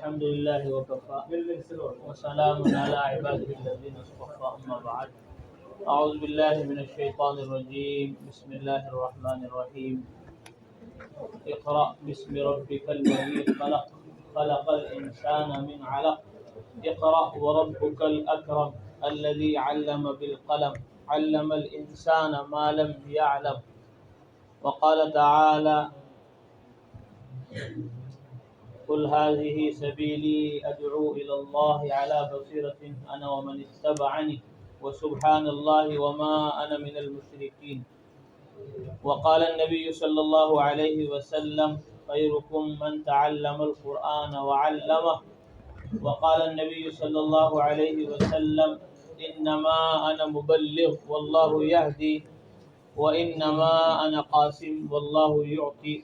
الحمد لله وكفى وسلام على عباده الذين اصطفى أما بعد. أعوذ بالله من الشيطان الرجيم. بسم الله الرحمن الرحيم. اقرأ باسم ربك الذي خلق خلق الإنسان من علق اقرأ وربك الأكرم الذي علم بالقلم علم الإنسان ما لم يعلم. وقال تعالى قل هذه سبيلي أدعو إلى الله على بصيرة أنا ومن اتبعني وسبحان الله وما أنا من المشركين. وقال النبي صلى الله عليه وسلم خيركم من تعلم القرآن وعلمه. وقال النبي صلى الله عليه وسلم إنما أنا مبلغ والله يهدي وإنما أنا قاسم والله يعطي.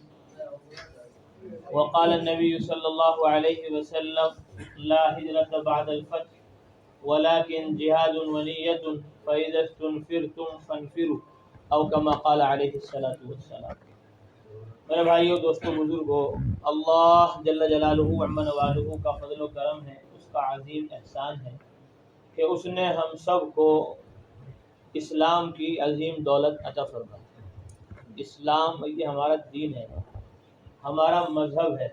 وقال النبي صلى الله عليه وسلم لا هجرة بعد الفتح ولكن جهاد ونية فإذا استنفرتم فانفروا او كما قال علیہ الصلوۃ والسلام. میرے بھائیو، دوستو، بزرگو، اللہ جل جلالہ عم نوالہ کا فضل و کرم ہے، اس کا عظیم احسان ہے کہ اس نے ہم سب کو اسلام کی عظیم دولت عطا فرمائی. اسلام یہ ہمارا دین ہے، ہمارا مذہب ہے.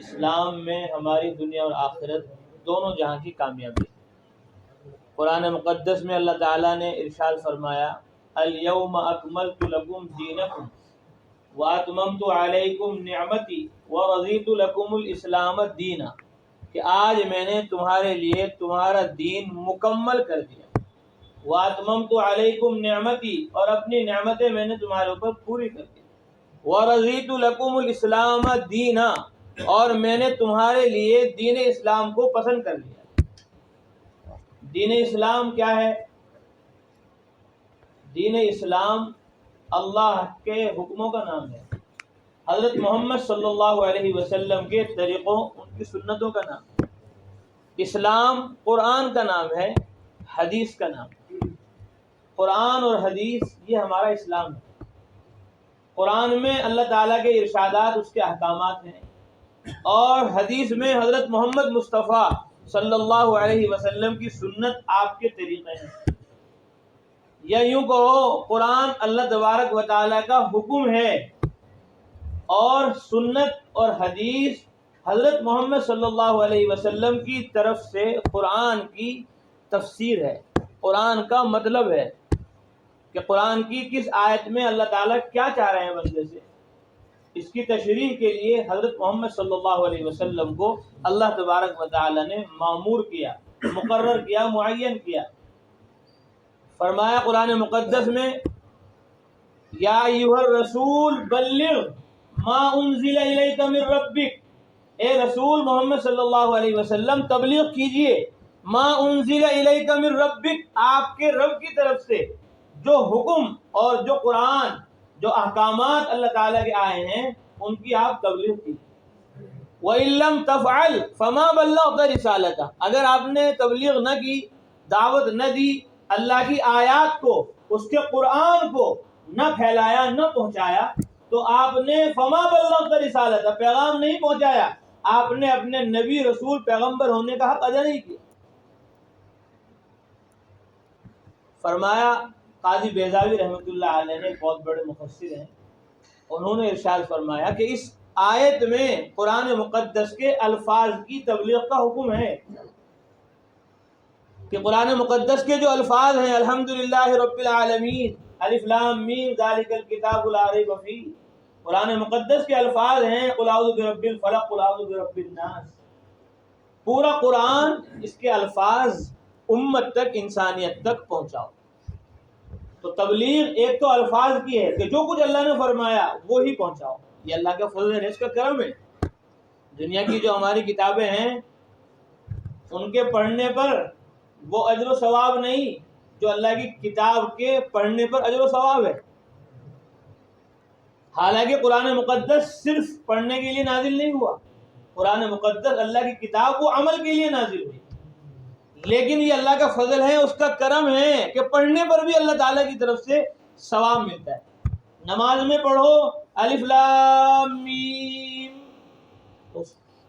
اسلام میں ہماری دنیا اور آخرت دونوں جہاں کی کامیابی ہے. قرآن مقدس میں اللہ تعالیٰ نے ارشاد فرمایا الیوم اکملت لکم دینکم واتممت علیکم نعمتی ورضیت لکم الاسلام دینا، کہ آج میں نے تمہارے لیے تمہارا دین مکمل کر دیا. واتممت علیکم نعمتی، اور اپنی نعمتیں میں نے تمہارے اوپر پوری کر دی. ورضیت لکم الاسلام دینا، اور میں نے تمہارے لیے دین اسلام کو پسند کر لیا. دین اسلام کیا ہے؟ دین اسلام اللہ کے حکموں کا نام ہے، حضرت محمد صلی اللہ علیہ وسلم کے طریقوں، ان کی سنتوں کا نام ہے. اسلام قرآن کا نام ہے، حدیث کا نام ہے. قرآن اور حدیث یہ ہمارا اسلام ہے. قرآن میں اللہ تعالیٰ کے ارشادات، اس کے احکامات ہیں، اور حدیث میں حضرت محمد مصطفیٰ صلی اللہ علیہ وسلم کی سنت، آپ کے طریقے ہیں. یا یوں کہو، قرآن اللہ تبارک و تعالیٰ کا حکم ہے، اور سنت اور حدیث حضرت محمد صلی اللہ علیہ وسلم کی طرف سے قرآن کی تفسیر ہے. قرآن کا مطلب ہے کہ قرآن کی کس آیت میں اللہ تعالیٰ کیا چاہ رہے ہیں بندے سے، اس کی تشریح کے لیے حضرت محمد صلی اللہ علیہ وسلم کو اللہ تبارک و تعالیٰ نے مأمور کیا، مقرر کیا، معین کیا. فرمایا قرآن مقدس میں یا ایھا الرسول بلغ ما انزل الیک من ربک، اے رسول محمد صلی اللہ علیہ وسلم تبلیغ کیجئے ما انزل الیک من ربک، آپ کے رب کی طرف سے جو حکم اور جو قرآن، جو احکامات اللہ تعالیٰ کے آئے ہیں، ان کی آپ تبلیغ کیجئے. وَإِن لَّمْ تَفْعَلْ فَمَا بَلَّغْتَ رِسَالَتَهُ، اگر آپ نے تبلیغ نہ کی، دعوت نہ دی، اللہ کی آیات کو، اس کے قرآن کو نہ پھیلایا، نہ پہنچایا، تو آپ نے فما بلغت رسالت، پیغام نہیں پہنچایا، آپ نے اپنے نبی، رسول، پیغمبر ہونے کا حق ادا نہیں کیا. فرمایا قاضی بیضاوی رحمۃ اللہ علیہ نے، بہت بڑے مفسر ہیں، انہوں نے ارشاد فرمایا کہ اس آیت میں قرآن مقدس کے الفاظ کی تبلیغ کا حکم ہے. کہ قرآن مقدس کے جو الفاظ ہیں الحمدللہ رب العالمین، الف لام میم ذالک الکتاب لا ریب فیہ، قرآن مقدس کے الفاظ ہیں قل اعوذ برب الفلق قل اعوذ برب الناس. پورا قرآن، اس کے الفاظ امت تک، انسانیت تک پہنچاؤ. تو تبلیغ ایک تو الفاظ کی ہے کہ جو کچھ اللہ نے فرمایا وہی پہنچاؤ. یہ اللہ کا فضل ہے، اس کا کرم ہے. دنیا کی جو ہماری کتابیں ہیں، ان کے پڑھنے پر وہ اجر و ثواب نہیں جو اللہ کی کتاب کے پڑھنے پر اجر و ثواب ہے. حالانکہ قرآن مقدس صرف پڑھنے کے لیے نازل نہیں ہوا، قرآن مقدس اللہ کی کتاب کو عمل کے لیے نازل ہوئی. لیکن یہ اللہ کا فضل ہے، اس کا کرم ہے کہ پڑھنے پر بھی اللہ تعالیٰ کی طرف سے ثواب ملتا ہے. نماز میں پڑھو الف لام میم،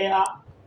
A A,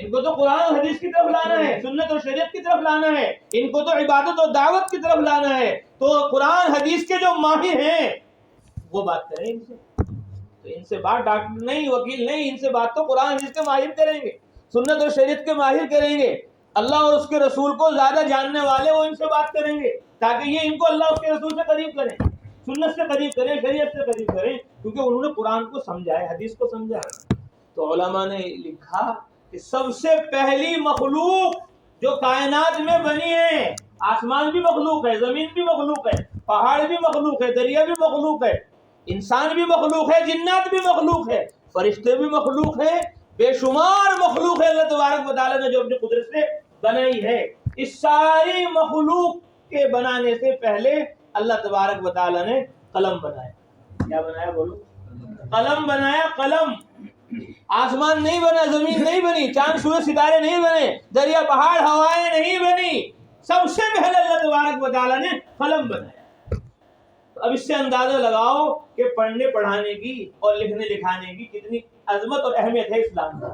ان کو تو قرآن اور حدیث کی طرف لانا ہے، سنت اور شریعت کی طرف لانا ہے، ان کو تو عبادت اور دعوت کی طرف لانا ہے. تو قرآن حدیث کے جو ماہر ہیں وہ بات کریں ان سے. تو ان سے بات ڈاکٹر نہیں، وکیل نہیں، ان سے بات تو قرآن حدیث کے ماہر کریں گے، سنت اور شریعت کے ماہر کریں گے. اللہ اور اس کے رسول کو زیادہ جاننے والے وہ ان سے بات کریں گے، تاکہ یہ ان کو اللہ اور اس کے رسول سے قریب کریں، سنت سے قریب کریں، شریعت سے قریب کریں، کیونکہ انہوں نے قرآن کو سمجھا ہے، حدیث کو سمجھا ہے. تو علماء نے لکھا کہ سب سے پہلی مخلوق جو کائنات میں بنی ہے، آسمان بھی مخلوق ہے، زمین بھی مخلوق ہے، پہاڑ بھی مخلوق ہے، دریا بھی مخلوق ہے، انسان بھی مخلوق ہے، جنات بھی مخلوق ہے، فرشتے بھی مخلوق ہے، بے شمار مخلوق ہے اللہ تبارک و تعالیٰ نے جو اپنی قدرت سے بنائی ہے. اس ساری مخلوق کے بنانے سے پہلے اللہ تبارک و تعالیٰ نے قلم بنایا. کیا بنایا بولو؟ قلم بنایا. قلم. آسمان نہیں بنا، زمین نہیں بنی، چاند سورج ستارے نہیں بنے، دریا پہاڑ ہوائیں نہیں بنی. سب سے پہلے اللہ تبارک و تعالیٰ نے قلم بنایا. اب اس سے اندازہ لگاؤ کہ پڑھنے پڑھانے کی اور لکھنے لکھانے کی کتنی عظمت اور اہمیت ہے اسلام میں.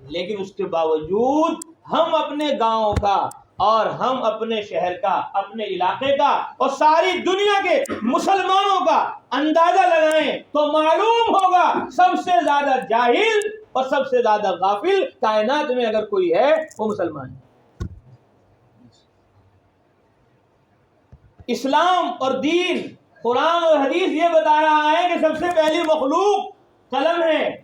لیکن اس کے باوجود ہم اپنے گاؤں کا اور ہم اپنے شہر کا، اپنے علاقے کا اور ساری دنیا کے مسلمانوں کا اندازہ لگائیں تو معلوم ہوگا سب سے زیادہ جاہل اور سب سے زیادہ غافل کائنات میں اگر کوئی ہے وہ مسلمان ہے. اسلام اور دین، قرآن اور حدیث یہ بتا رہا ہے کہ سب سے پہلی مخلوق قلم ہے،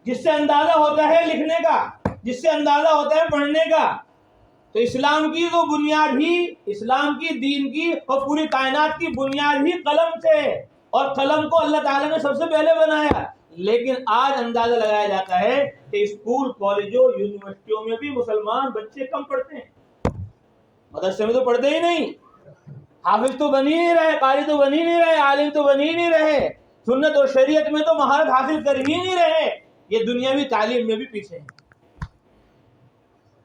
جس سے اندازہ ہوتا ہے لکھنے کا، جس سے اندازہ ہوتا ہے پڑھنے کا. تو اسلام کی تو بنیاد ہی، اسلام کی دین کی اور پوری کائنات کی بنیاد ہی قلم سے، اور قلم کو اللہ تعالیٰ نے سب سے پہلے بنایا. لیکن آج اندازہ لگایا جاتا ہے کہ اسکول، کالجوں، یونیورسٹیوں میں بھی مسلمان بچے کم پڑھتے ہیں، مدرسے میں تو پڑھتے ہی نہیں، حافظ تو بن ہی نہیں رہے، قاری تو بن ہی نہیں رہے، عالم تو بن ہی نہیں رہے، سنت اور شریعت میں تو مہارت حاصل کر ہی نہیں رہے. یہ دنیاوی تعلیم میں بھی پیچھے ہیں.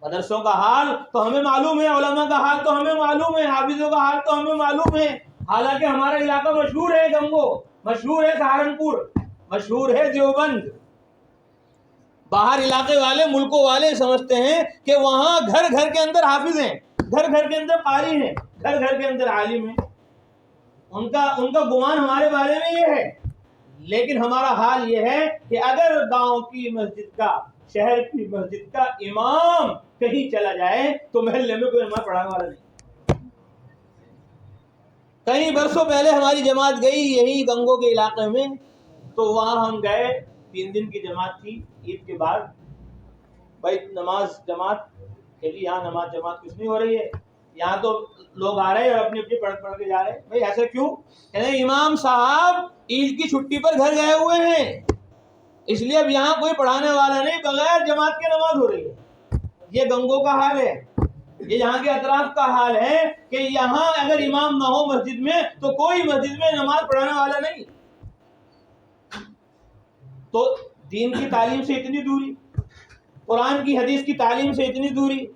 مدرسوں کا حال تو ہمیں معلوم ہے، علماء کا حال تو ہمیں معلوم ہے، حافظوں کا حال تو ہمیں معلوم ہے. حالانکہ ہمارا علاقہ مشہور ہے گنگو، مشہور ہے سہارنپور، مشہور ہے دیوبند. باہر علاقے والے، ملکوں والے سمجھتے ہیں کہ وہاں گھر گھر کے اندر حافظ ہیں، گھر گھر کے اندر قاری ہیں، گھر گھر کے اندر عالم ہیں. ان کا گمان ہمارے بارے میں یہ ہے. لیکن ہمارا حال یہ ہے کہ اگر گاؤں کی مسجد کا، شہر کی مسجد کا امام کہیں چلا جائے تو محلے میں کوئی نماز پڑھانے والا نہیں. کئی برسوں پہلے ہماری جماعت گئی یہی گنگو کے علاقے میں، تو وہاں ہم گئے، 3 دن کی جماعت تھی. عید کے بعد بھائی نماز جماعت کہ جی یہاں نماز جماعت کچھ نہیں ہو رہی ہے، یہاں تو لوگ آ رہے ہیں اور اپنی اپنی پڑھ کے جا رہے ہیں. بھائی ایسا کیوں؟ کہتے امام صاحب عید کی چھٹی پر گھر گئے ہوئے ہیں، اس لیے اب یہاں کوئی پڑھانے والا نہیں، بغیر جماعت کے نماز ہو رہی ہے. یہ گنگو کا حال ہے، یہ یہاں کے اطراف کا حال ہے کہ یہاں اگر امام نہ ہو مسجد میں تو کوئی مسجد میں نماز پڑھانے والا نہیں. تو دین کی تعلیم سے اتنی دوری، قرآن کی حدیث کی تعلیم سے اتنی دوری،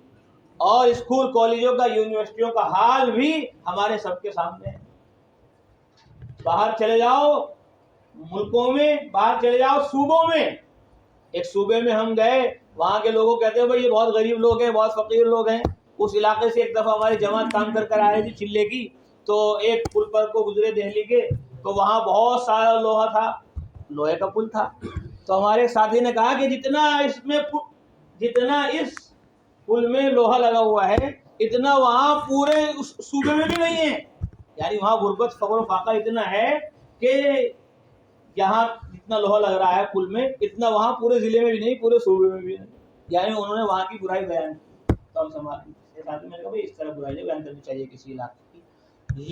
اور اسکول کالجوں کا، یونیورسٹیوں کا حال بھی ہمارے سب کے سامنے ہے. باہر چلے جاؤ ملکوں میں، باہر چلے جاؤ صوبوں میں. ایک صوبے میں ہم گئے، وہاں کے لوگوں کہتے ہیں بھائی یہ بہت غریب لوگ ہیں، بہت فقیر لوگ ہیں. اس علاقے سے ایک دفعہ ہماری جماعت کام کر آ رہی تھی چلے کی، تو ایک پل پر کو گزرے دہلی کے، تو وہاں بہت سارا لوہا تھا، لوہے کا پل تھا. تو ہمارے ایک ساتھی نے کہا کہ جتنا اس پل میں لوہا لگا ہوا ہے اتنا وہاں پورے اس صوبے میں بھی نہیں ہے. یعنی وہاں غربت، فقر و فاقہ اتنا ہے کہ یہاں جتنا لوہا لگ رہا ہے پل میں اتنا وہاں پورے ضلع میں بھی نہیں، پورے صوبے میں بھی نہیں. یعنی انہوں نے وہاں کی برائی بیان کی. تو ہم ساتھی میں نے کہا بھائی اس طرح برائی نہیں بیان کرنی چاہیے کسی علاقے کی.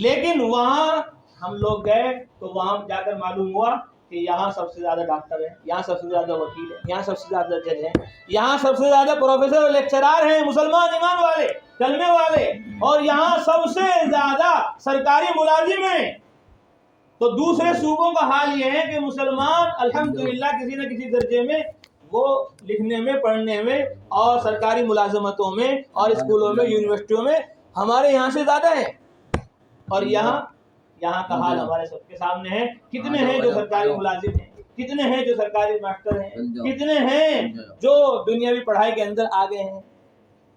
لیکن وہاں ہم لوگ گئے تو وہاں جا کر معلوم ہوا کہ یہاں سب سے زیادہ ڈاکٹر ہیں، یہاں سب سے زیادہ وکیل ہیں، یہاں سب سے زیادہ جج ہیں، یہاں سب سے زیادہ پروفیسر اور لیکچرار ہیں، مسلمان ایمان والے، کلمے والے، اور یہاں سب سے زیادہ سرکاری ملازم ہیں. تو دوسرے صوبوں کا حال یہ ہے کہ مسلمان الحمدللہ کسی نہ کسی درجے میں وہ لکھنے میں، پڑھنے میں اور سرکاری ملازمتوں میں اور اسکولوں میں، یونیورسٹیوں میں ہمارے یہاں سے زیادہ ہیں. اور یہاں کا حال ہمارے سب کے سامنے ہے. کتنے ہیں جو سرکاری ملازم ہیں، کتنے ہیں جو سرکاری ماسٹر ہیں, کتنے ہیں جو دنیاوی پڑھائی کے اندر آگے ہیں.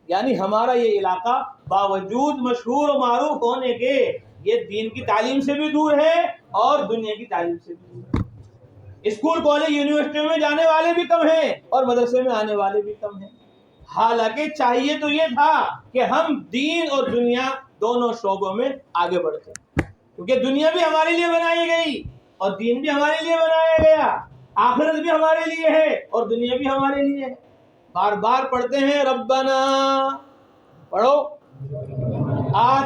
یعنی ہمارا یہ علاقہ باوجود مشہور و معروف ہونے کے یہ دین کی تعلیم سے بھی دور ہے اور دنیا کی تعلیم سے بھی دور ہے. اسکول کالج یونیورسٹی میں جانے والے بھی کم ہیں اور مدرسے میں آنے والے بھی کم ہیں. حالانکہ چاہیے تو یہ تھا کہ ہم دین اور دنیا دونوں شعبوں میں آگے بڑھتے, کیونکہ دنیا بھی ہمارے لیے بنائی گئی اور دین بھی ہمارے لیے بنایا گیا, آخرت بھی ہمارے لیے ہے اور دنیا بھی ہمارے لیے ہے. بار بار پڑھتے ہیں ربنا, پڑھو.